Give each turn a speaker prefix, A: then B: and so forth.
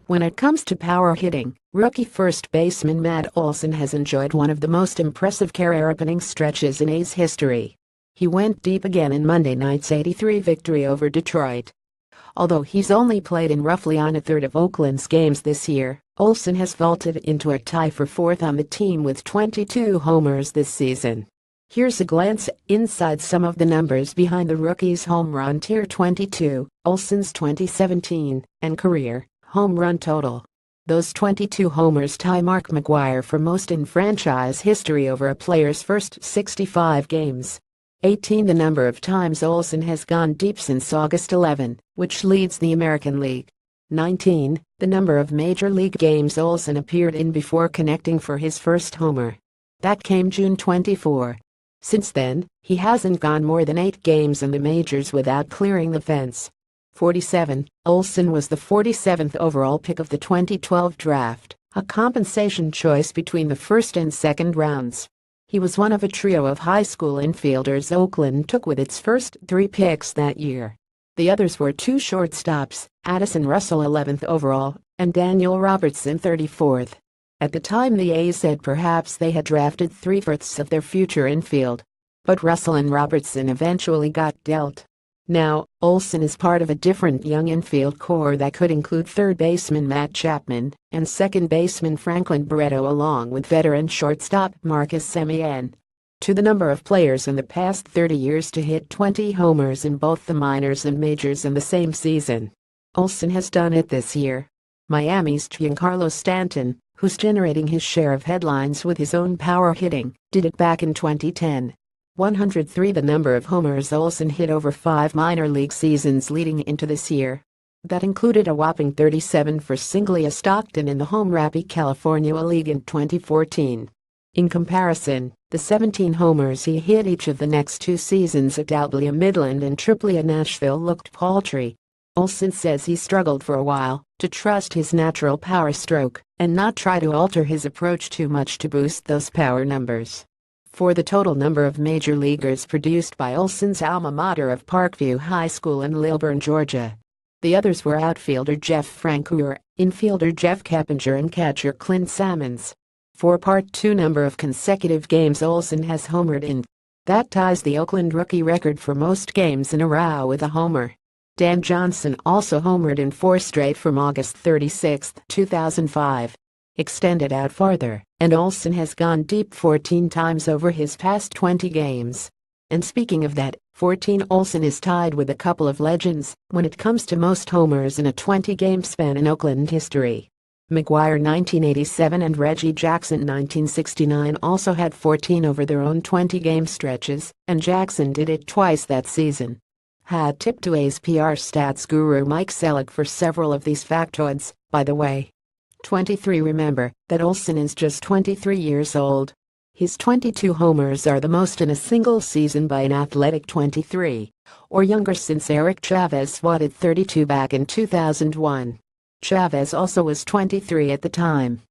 A: When it comes to power hitting, rookie first baseman Matt Olson has enjoyed one of the most impressive career-opening stretches in A's history. He went deep again in Monday night's 83 victory over Detroit. Although he's only played in roughly a third of Oakland's games this year, Olson has vaulted into a tie for fourth on the team with 22 homers this season. Here's a glance inside some of the numbers behind the rookie's home run tier 22, Olson's 2017 and career home run total. Those 22 homers tie Mark McGwire for most in franchise history over a player's first 65 games. 18 the number of times Olson has gone deep since August 11, which leads the American League. 19 the number of Major League games Olson appeared in before connecting for his first homer. That came June 24. Since then, he hasn't gone more than 8 games in the majors without clearing the fence. 47 Olson was the 47th overall pick of the 2012 draft, a compensation choice between the first and second rounds. He was one of a trio of high school infielders Oakland took with its first 3 picks that year. The others were 2 shortstops, Addison Russell 11th overall, and Daniel Robertson 34th. At the time the A's said perhaps they had drafted 3/4 of their future infield. But Russell and Robertson eventually got dealt. Now, Olson is part of a different young infield core that could include third baseman Matt Chapman and second baseman Franklin Barreto along with veteran shortstop Marcus Semien. To the number of players in the past 30 years to hit 20 homers in both the minors and majors in the same season, Olson has done it this year. Miami's Giancarlo Stanton, who's generating his share of headlines with his own power hitting, did it back in 2010. 103 the number of homers Olson hit over 5 minor league seasons leading into this year. That included a whopping 37 for Singlia Stockton in the home Rappi California League in 2014. In comparison, the 17 homers he hit each of the next 2 seasons at AA Midland and AAA Nashville looked paltry. Olson says he struggled for a while to trust his natural power stroke and not try to alter his approach too much to boost those power numbers. For the total number of major leaguers produced by Olson's alma mater of Parkview High School in Lilburn, Georgia. The others were outfielder Jeff Francoeur, infielder Jeff Keppinger and catcher Clint Sammons. For Part 2 number of consecutive games Olson has homered in. That ties the Oakland rookie record for most games in a row with a homer. Dan Johnson also homered in 4 straight from August 36, 2005. Extended out farther, and Olson has gone deep 14 times over his past 20 games. And speaking of that, 14 Olson is tied with a couple of legends when it comes to most homers in a 20-game span in Oakland history. McGwire 1987 and Reggie Jackson 1969 also had 14 over their own 20-game stretches, and Jackson did it twice that season. Hat tip to A's PR stats guru Mike Selig for several of these factoids, by the way. 23 Remember that Olson is just 23 years old. His 22 homers are the most in a single season by an athletic 23 or younger since Eric Chavez swatted 32 back in 2001. Chavez also was 23 at the time.